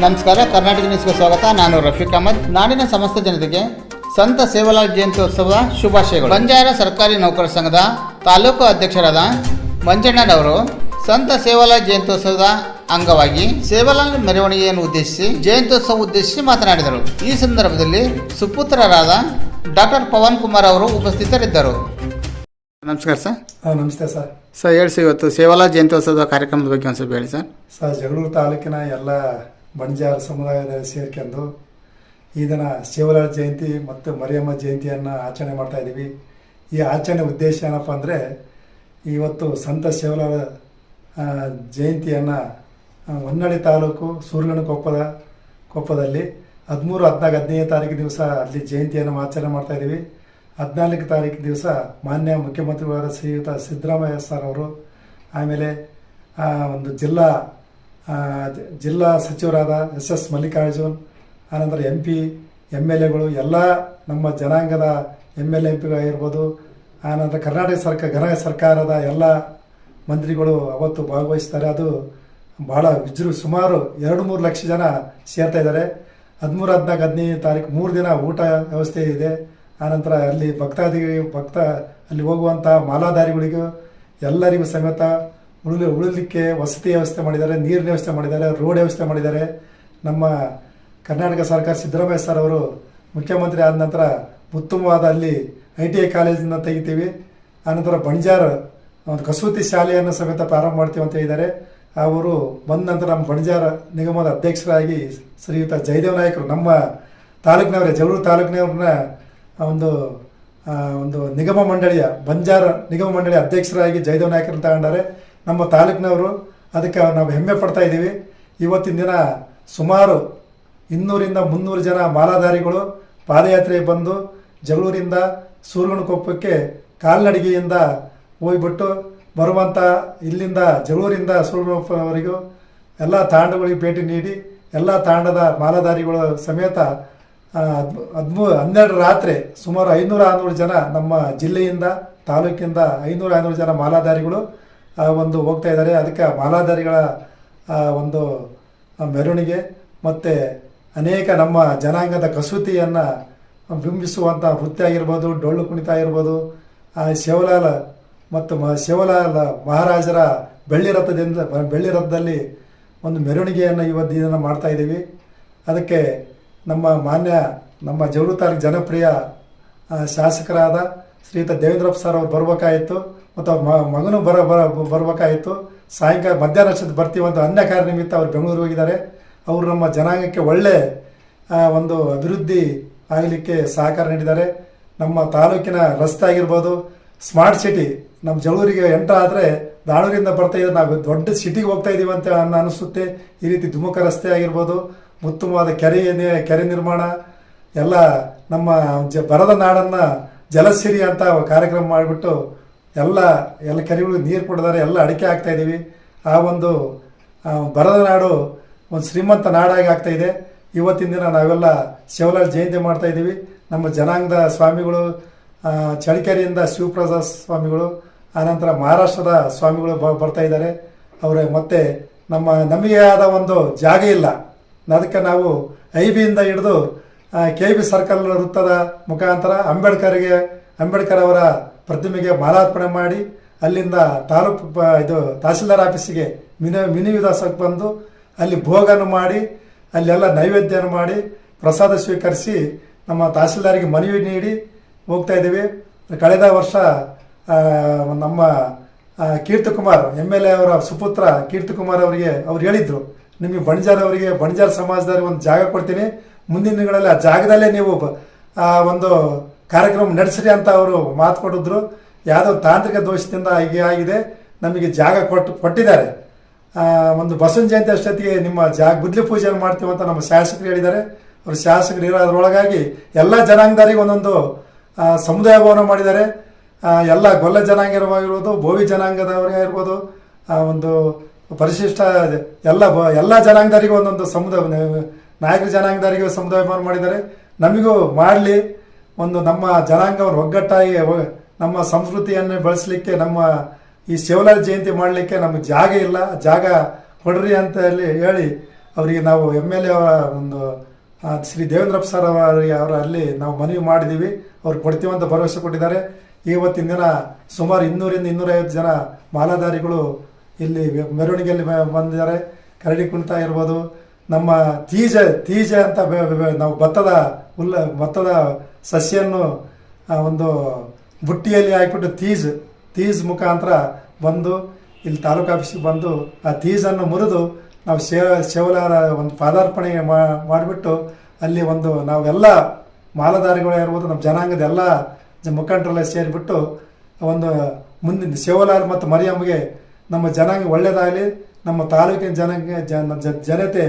ನಮಸ್ಕಾರ, ಕರ್ನಾಟಕ ನ್ಯೂಸ್ಗೆ ಸ್ವಾಗತ. ನಾನು ರಫೀಕ್ ಅಹಮದ್. ನಾಡಿನ ಸಮಸ್ತ ಜನತೆಗೆ ಸಂತ ಸೇವಾಲಾಲ್ ಜಯಂತ್ಯೋತ್ಸವದ ಶುಭಾಶಯಗಳು. ಬಂಜಾರ ಸರ್ಕಾರಿ ನೌಕರರ ಸಂಘದ ತಾಲೂಕು ಅಧ್ಯಕ್ಷರಾದ ಮಂಜಣ್ಣನವರು ಸಂತ ಸೇವಾಲಾಲ್ ಜಯಂತ್ಯೋತ್ಸವದ ಅಂಗವಾಗಿ ಸೇವಾಲಾಲ್ ಮೆರವಣಿಗೆಯನ್ನು ಉದ್ದೇಶಿಸಿ ಜಯಂತ್ಯೋತ್ಸವ ಉದ್ದೇಶಿಸಿ ಮಾತನಾಡಿದರು. ಈ ಸಂದರ್ಭದಲ್ಲಿ ಸುಪುತ್ರರಾದ ಡಾಕ್ಟರ್ ಪವನ್ ಕುಮಾರ್ ಅವರು ಉಪಸ್ಥಿತರಿದ್ದರು. ನಮಸ್ಕಾರ ಸರ್. ನಮಸ್ತೆ ಸರ್. ಸರ್ ಹೇಳಿ ಸರ್, ಇವತ್ತು ಸೇವಾಲಾಲ್ ಜಯಂತ್ಯೋತ್ಸವದ ಕಾರ್ಯಕ್ರಮದ ಬಗ್ಗೆ ಒಂದು ಸ್ವಲ್ಪ ಹೇಳಿ ಸರ್. ಜಗಳೂರು ತಾಲೂಕಿನ ಎಲ್ಲ ಬಂಜಾರ ಸಮುದಾಯದ ಸೇರ್ಕೊಂಡು ಈ ದಿನ ಸೇವಾಲಾಲ್ ಜಯಂತಿ ಮತ್ತು ಮರಿಯಮ್ಮ ಜಯಂತಿಯನ್ನು ಆಚರಣೆ ಮಾಡ್ತಾ ಇದ್ದೀವಿ. ಈ ಆಚರಣೆ ಉದ್ದೇಶ ಏನಪ್ಪ ಅಂದರೆ, ಇವತ್ತು ಸಂತ ಸೇವಾಲಾಲ್ ಜಯಂತಿಯನ್ನು ಹೊನ್ನಾಳಿ ತಾಲೂಕು ಸೂರ್ಗಣ ಕೊಪ್ಪದಲ್ಲಿ 13, 14, 15ನೇ ತಾರೀಕು ದಿವಸ ಅಲ್ಲಿ ಜಯಂತಿಯನ್ನು ಆಚರಣೆ ಮಾಡ್ತಾ ಇದ್ದೀವಿ. 14ನೇ ತಾರೀಕು ದಿವಸ ಮಾನ್ಯ ಮುಖ್ಯಮಂತ್ರಿಗಳಾದ ಶ್ರೀಯುತ ಸಿದ್ದರಾಮಯ್ಯ ಸರ್ ಅವರು, ಆಮೇಲೆ ಒಂದು ಜಿಲ್ಲಾ ಸಚಿವರಾದ ಎಸ್ ಮಲ್ಲಿಕಾರ್ಜುನ್, ಆನಂತರ MP, MLAಗಳು ಎಲ್ಲ ನಮ್ಮ ಜನಾಂಗದ MLA MP ಆಗಿರ್ಬೋದು, ಆನಂತರ ಕರ್ನಾಟಕ ಸರ್ಕಾರದ ಎಲ್ಲ ಮಂತ್ರಿಗಳು ಅವತ್ತು ಭಾಗವಹಿಸ್ತಾರೆ. ಅದು ಭಾಳ ಸುಮಾರು 2-3 ಲಕ್ಷ ಜನ ಸೇರ್ತಾ ಇದ್ದಾರೆ. 13, 14, 15ನೇ ತಾರೀಕು 3 ದಿನ ಊಟ ವ್ಯವಸ್ಥೆ ಇದೆ. ಆನಂತರ ಅಲ್ಲಿ ಅಲ್ಲಿ ಹೋಗುವಂಥ ಮಾಲಾಧಾರಿಗಳಿಗೂ ಎಲ್ಲರಿಗೂ ಸಮೇತ ಉಳಿಲಿಕ್ಕೆ ವಸತಿ ವ್ಯವಸ್ಥೆ ಮಾಡಿದ್ದಾರೆ, ನೀರಿನ ವ್ಯವಸ್ಥೆ ಮಾಡಿದ್ದಾರೆ, ರೋಡ್ ವ್ಯವಸ್ಥೆ ಮಾಡಿದ್ದಾರೆ. ನಮ್ಮ ಕರ್ನಾಟಕ ಸರ್ಕಾರ ಸಿದ್ದರಾಮಯ್ಯ ಸರ್ ಅವರು ಮುಖ್ಯಮಂತ್ರಿ ಆದ ನಂತರ ಉತ್ತಮವಾದ ಅಲ್ಲಿ ITI ಕಾಲೇಜನ್ನು ತೆಗಿತೀವಿ. ಆನಂತರ ಬಂಜಾರ ಒಂದು ಕಸೂತಿ ಶಾಲೆಯನ್ನು ಸಮೇತ ಪ್ರಾರಂಭ ಮಾಡ್ತೀವಿ ಅಂತ ಹೇಳಿದ್ದಾರೆ. ಅವರು ಬಂದ ನಂತರ ನಮ್ಮ ಬಂಜಾರ ನಿಗಮದ ಅಧ್ಯಕ್ಷರಾಗಿ ಶ್ರೀಯುತ ಜಯದೇವ್ ನಾಯಕರು, ನಮ್ಮ ತಾಲೂಕಿನವರೇ, ಜಗಳೂರು ತಾಲೂಕಿನವ್ರನ್ನ ಒಂದು ನಿಗಮ ಮಂಡಳಿಯ ಬಂಜಾರ ನಿಗಮ ಮಂಡಳಿ ಅಧ್ಯಕ್ಷರಾಗಿ ಜಯದೇವ್ ನಾಯಕರನ್ನು ತಗೊಂಡಾರೆ. ನಮ್ಮ ತಾಲೂಕಿನವರು, ಅದಕ್ಕೆ ನಾವು ಹೆಮ್ಮೆ ಪಡ್ತಾ ಇದ್ದೀವಿ. ಇವತ್ತಿನ ದಿನ ಸುಮಾರು 200-300 ಜನ ಮಾಲಾಧಾರಿಗಳು ಪಾದಯಾತ್ರೆ ಬಂದು ಜಗಳೂರಿಂದ ಸೂರ್ಗಣಕೊಪ್ಪಕ್ಕೆ ಕಾಲ್ನಡಿಗೆಯಿಂದ ಹೋಗ್ಬಿಟ್ಟು ಬರುವಂಥ ಇಲ್ಲಿಂದ ಜಗಳೂರಿಂದ ಸೂರ್ಗಣಕೊಪ್ಪವರೆಗೂ ಎಲ್ಲ ತಾಂಡಗಳಿಗೆ ಭೇಟಿ ನೀಡಿ ಎಲ್ಲ ತಾಂಡದ ಮಾಲಾಧಾರಿಗಳು ಸಮೇತ 12 ರಾತ್ರಿ ಸುಮಾರು 500-600 ಜನ ನಮ್ಮ ಜಿಲ್ಲೆಯಿಂದ ತಾಲೂಕಿಂದ 500-600 ಜನ ಮಾಲಾಧಾರಿಗಳು ಹೋಗ್ತಾ ಇದ್ದಾರೆ. ಅದಕ್ಕೆ ಮಾಲಾಧಾರಿಗಳ ಒಂದು ಮೆರವಣಿಗೆ ಮತ್ತು ಅನೇಕ ನಮ್ಮ ಜನಾಂಗದ ಕಸೂತಿಯನ್ನು ಬಿಂಬಿಸುವಂಥ ನೃತ್ಯ ಆಗಿರ್ಬೋದು, ಡೊಳ್ಳು ಕುಣಿತ ಆಗಿರ್ಬೋದು, ಸೇವಾಲಾಲ್ ಮತ್ತು ಸೇವಾಲಾಲ್ ಮಹಾರಾಜರ ಬೆಳ್ಳಿ ರಥದಲ್ಲಿ ಒಂದು ಮೆರವಣಿಗೆಯನ್ನು ಇದನ್ನು ಮಾಡ್ತಾ ಇದ್ದೀವಿ. ಅದಕ್ಕೆ ನಮ್ಮ ಜಗಳೂರು ತಾಲೂಕು ಜನಪ್ರಿಯ ಶಾಸಕರಾದ ಶ್ರೀಯುತ ದೇವೇಂದ್ರಪ್ಪ ಸರ್ ಅವರು ಬರಬೇಕಾಯಿತು ಮತ್ತು ಅವ್ರ ಮಗನೂ ಬರಬೇಕಾಯಿತು. ಸಾಯಂಕಾಲ ಮಧ್ಯಾಹ್ನ ಅಷ್ಟೊತ್ತು ಬರ್ತೀವಂತ ಅನ್ಯ ಕಾರ್ಯ ನಿಮಿತ್ತ ಅವರು ಬೆಂಗಳೂರಿಗೆ ಹೋಗಿದ್ದಾರೆ. ಅವರು ನಮ್ಮ ಜನಾಂಗಕ್ಕೆ ಒಳ್ಳೆ ಒಂದು ಅಭಿವೃದ್ಧಿ ಆಗಲಿಕ್ಕೆ ಸಹಕಾರ ನೀಡಿದ್ದಾರೆ. ನಮ್ಮ ತಾಲೂಕಿನ ರಸ್ತೆ ಆಗಿರ್ಬೋದು, ಸ್ಮಾರ್ಟ್ ಸಿಟಿ, ನಮ್ಮ ಜಗಳೂರಿಗೆ ಎಂಟ್ರ್ ಆದರೆ ದಾಳೂರಿಂದ ಬರ್ತಾ ಇದ್ದಾರೆ, ನಾವು ದೊಡ್ಡ ಸಿಟಿಗೆ ಹೋಗ್ತಾ ಇದ್ದೀವಿ ಅಂತ ಅನಿಸುತ್ತೆ. ಈ ರೀತಿ ದುಮುಖ ರಸ್ತೆ ಆಗಿರ್ಬೋದು, ಉತ್ತಮವಾದ ಕೆರೆ ನಿರ್ಮಾಣ, ಎಲ್ಲ ನಮ್ಮ ಬರದ ನಾಡನ್ನು ಜಲಸಿರಿ ಅಂತ ಕಾರ್ಯಕ್ರಮ ಮಾಡಿಬಿಟ್ಟು ಎಲ್ಲ ಕೆರೆಗಳಿಗೆ ನೀರು ಕೊಡಿದ್ದಾರೆ, ಎಲ್ಲ ಅಡಿಕೆ ಹಾಕ್ತಾ ಇದ್ದೀವಿ. ಆ ಒಂದು ಬರದ ನಾಡು ಒಂದು ಶ್ರೀಮಂತ ನಾಡಾಗಿ ಆಗ್ತಾ ಇದೆ. ಇವತ್ತಿನ ದಿನ ನಾವೆಲ್ಲ ಸೇವಾಲಾಲ್ ಜಯಂತಿ ಮಾಡ್ತಾ ಇದ್ದೀವಿ. ನಮ್ಮ ಜನಾಂಗದ ಸ್ವಾಮಿಗಳು ಚಳಿಕೆರೆಯಿಂದ ಶಿವಪ್ರಸಾದ್ ಸ್ವಾಮಿಗಳು, ಆನಂತರ ಮಹಾರಾಷ್ಟ್ರದ ಸ್ವಾಮಿಗಳು ಬರ್ತಾ ಇದ್ದಾರೆ. ಅವರೇ ಮತ್ತೆ ನಮಗೆ ಆದ ಒಂದು ಜಾಗ ಇಲ್ಲ, ಅದಕ್ಕೆ ನಾವು IBಯಿಂದ ಹಿಡಿದು KB ಸರ್ಕಲ್ ವೃತ್ತದ ಮುಖಾಂತರ ಅಂಬೇಡ್ಕರ್ ಅವರ ಪ್ರತಿಮೆಗೆ ಮಾಲಾರ್ಪಣೆ ಮಾಡಿ ಅಲ್ಲಿಂದ ತಹಸೀಲ್ದಾರ್ ಆಫೀಸಿಗೆ ಮಿನಿ ವಿಧಾಸಕ್ಕೆ ಬಂದು ಅಲ್ಲಿ ಭೋಗನ ಮಾಡಿ ಅಲ್ಲೆಲ್ಲ ನೈವೇದ್ಯನ ಮಾಡಿ ಪ್ರಸಾದ ಸ್ವೀಕರಿಸಿ ನಮ್ಮ ತಹಸೀಲ್ದಾರಿಗೆ ಮನವಿ ನೀಡಿ ಹೋಗ್ತಾ ಇದ್ದೀವಿ. ಕಳೆದ ವರ್ಷ ನಮ್ಮ ಕೀರ್ತಿಕುಮಾರ್ MLA ಅವರ ಸುಪುತ್ರ ಕೀರ್ತಿಕುಮಾರ್ ಅವರಿಗೆ ಅವ್ರು ಹೇಳಿದ್ರು, ನಿಮಗೆ ಬಂಜಾರ ಸಮಾಜದವ್ರಿಗೆ ಒಂದು ಜಾಗ ಕೊಡ್ತೀನಿ, ಮುಂದಿನ ದಿನಗಳಲ್ಲಿ ಆ ಜಾಗದಲ್ಲೇ ನೀವು ಒಂದು ಕಾರ್ಯಕ್ರಮ ನಡೆಸಿರಿ ಅಂತ ಅವರು ಮಾತು ಕೊಟ್ಟಿದ್ರು. ಯಾವುದೋ ತಾಂತ್ರಿಕ ದೋಷದಿಂದ ಹೀಗೆ ಆಗಿದೆ, ನಮಗೆ ಜಾಗ ಕೊಟ್ಟಿದ್ದಾರೆ. ಒಂದು ಬಸವನ ಜಯಂತಿ ಅಷ್ಟೊತ್ತಿಗೆ ನಿಮ್ಮ ಗುದ್ಲಿ ಪೂಜೆ ಮಾಡ್ತೀವಿ ಅಂತ ನಮ್ಮ ಶಾಸಕರು ಹೇಳಿದ್ದಾರೆ. ಅವರು ಶಾಸಕರು ಇರೋದ್ರೊಳಗಾಗಿ ಎಲ್ಲ ಜನಾಂಗದವರಿಗೆ ಒಂದೊಂದು ಸಮುದಾಯ ಭವನ ಮಾಡಿದ್ದಾರೆ. ಎಲ್ಲ ಗೊಲ್ಲ ಜನಾಂಗವಾಗಿರ್ಬೋದು, ಬೋವಿ ಜನಾಂಗದವರಿಗೆ ಆಗಿರ್ಬೋದು, ಒಂದು ಪರಿಶಿಷ್ಟ ಎಲ್ಲ ಜನಾಂಗದವರಿಗೆ ಒಂದೊಂದು ನಾಯಕರ ಜನಾಂಗದವರಿಗೆ ಸಮುದಾಯ ಭವನ ಮಾಡಿದ್ದಾರೆ. ನಮಗೂ ಮಾಡಲಿ, ನಮ್ಮ ಜನಾಂಗವನ್ನು ಒಗ್ಗಟ್ಟಾಗಿ ನಮ್ಮ ಸಂಸ್ಕೃತಿಯನ್ನು ಬೆಳೆಸಲಿಕ್ಕೆ, ನಮ್ಮ ಈ ಸೇವಾಲಾಲ್ ಜಯಂತಿ ಮಾಡಲಿಕ್ಕೆ ನಮಗೆ ಜಾಗ ಇಲ್ಲ, ಜಾಗ ಕೊಡ್ರಿ ಅಂತ ಹೇಳಿ ಅವರಿಗೆ ನಾವು MLA ಅವರ ಒಂದು ಶ್ರೀ ದೇವೇಂದ್ರಪ್ಪ ಸರ್ ಅವರ ಅಲ್ಲಿ ನಾವು ಮನವಿ ಮಾಡಿದ್ದೀವಿ. ಅವ್ರು ಕೊಡ್ತೀವಂತ ಭರವಸೆ ಕೊಟ್ಟಿದ್ದಾರೆ. ಇವತ್ತಿನ ದಿನ ಸುಮಾರು 200ರಿಂದ 250 ಜನ ಮಾಲಾಧಾರಿಗಳು ಇಲ್ಲಿ ಮೆರವಣಿಗೆಯಲ್ಲಿ ಬಂದಿದ್ದಾರೆ. ಕರಡಿ ಕುಣಿತ ಇರ್ಬೋದು, ನಮ್ಮ ತೀಜ ಅಂತ ನಾವು ಭತ್ತದ ಸಸ್ಯನ್ನು ಒಂದು ಬುಟ್ಟಿಯಲ್ಲಿ ಹಾಕಿಬಿಟ್ಟು ತೀಜ್ ಮುಖಾಂತರ ಬಂದು ಇಲ್ಲಿ ತಾಲೂಕು ಆಫೀಸಿಗೆ ಬಂದು ಆ ತೀಜನ್ನು ಮುರಿದು ನಾವು ಶೇವಲಾರ ಒಂದು ಪಾದಾರ್ಪಣೆ ಮಾಡಿಬಿಟ್ಟು ಅಲ್ಲಿ ಒಂದು ನಾವೆಲ್ಲ ಮಾಲಾಧಾರಿಗಳು ಇರ್ಬೋದು, ನಮ್ಮ ಜನಾಂಗದ ಎಲ್ಲ ಮುಖಂಡರೆಲ್ಲ ಸೇರಿಬಿಟ್ಟು ಒಂದು ಮುಂದಿನ ಶೇವಲಾರ ಮತ್ತು ಮರಿಯಮ್ಮಗೆ ನಮ್ಮ ಜನಾಂಗ ಒಳ್ಳೆಯದಾಗಲಿ, ನಮ್ಮ ತಾಲೂಕಿನ ಜನತೆ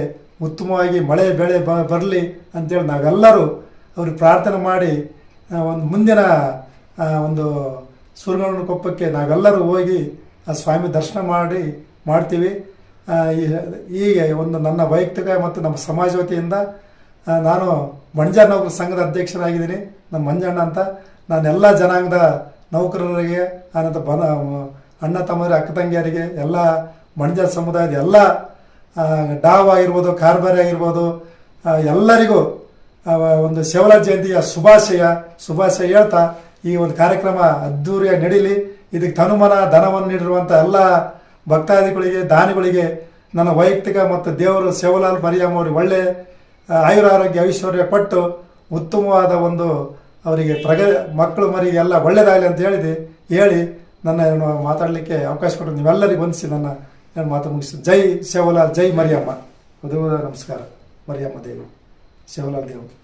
ಉತ್ತಮವಾಗಿ ಮಳೆ ಬೆಳೆ ಬರಲಿ ಅಂತೇಳಿ ನಾವೆಲ್ಲರೂ ಅವ್ರಿಗೆ ಪ್ರಾರ್ಥನೆ ಮಾಡಿ ಒಂದು ಮುಂದಿನ ಒಂದು ಸೂರಗೌಡನ ಕೊಪ್ಪಕ್ಕೆ ನಾವೆಲ್ಲರೂ ಹೋಗಿ ಆ ಸ್ವಾಮಿ ದರ್ಶನ ಮಾಡ್ತೀವಿ. ಹೀಗೆ ಒಂದು ನನ್ನ ವೈಯಕ್ತಿಕ ಮತ್ತು ನಮ್ಮ ಸಮಾಜ ವತಿಯಿಂದ ನಾನು ಬಂಜಾರ ನೌಕರ ಸಂಘದ ಅಧ್ಯಕ್ಷರಾಗಿದ್ದೀನಿ. ನಮ್ಮ ಮಂಜಣ್ಣ ಅಂತ. ನಾನೆಲ್ಲ ಜನಾಂಗದ ನೌಕರರಿಗೆ ಅಣ್ಣ ತಮ್ಮರಿಗೆ ಅಕ್ಕ ತಂಗಿಯರಿಗೆ ಎಲ್ಲ ಬಂಜಾರ ಸಮುದಾಯದ ಎಲ್ಲ ಡಾವ್ ಆಗಿರ್ಬೋದು, ಕಾರ್ಬಾರಿ ಆಗಿರ್ಬೋದು, ಎಲ್ಲರಿಗೂ ಒಂದು ಶೇವಲ ಜಯಂತಿಯ ಶುಭಾಶಯ ಹೇಳ್ತಾ ಈ ಒಂದು ಕಾರ್ಯಕ್ರಮ ಅದ್ದೂರಿಯಾಗಿ ನಡೀಲಿ. ಇದಕ್ಕೆ ತನುಮನ ಧನವನ್ನು ನೀಡಿರುವಂಥ ಎಲ್ಲ ಭಕ್ತಾದಿಗಳಿಗೆ, ದಾನಿಗಳಿಗೆ ನನ್ನ ವೈಯಕ್ತಿಕ ಮತ್ತು ದೇವರು ಶೇವಲಾಲ್ ಮರಿಯಮ್ಮ ಅವ್ರಿಗೆ ಒಳ್ಳೆ ಆಯುರಾರೋಗ್ಯ ಐಶ್ವರ್ಯ ಕೊಟ್ಟು ಉತ್ತಮವಾದ ಒಂದು ಅವರಿಗೆ ಮಕ್ಕಳು ಮರಿಗೆ ಎಲ್ಲ ಒಳ್ಳೆಯದಾಗಲಿ ಅಂತ ಹೇಳಿ ನನ್ನ ಮಾತಾಡಲಿಕ್ಕೆ ಅವಕಾಶ ಕೊಟ್ಟು ನೀವೆಲ್ಲರಿಗೂ ವಂದಿಸಿ ನನ್ನ ಮಾತು ಮುಗಿಸಿ. ಜೈ ಶೇವಲಾಲ್, ಜೈ ಮರಿಯಮ್ಮ. ನಮಸ್ಕಾರ. ಮರಿಯಮ್ಮ ದೇವಿ, ಶೇವಲಾಲ್ ದೇವರು.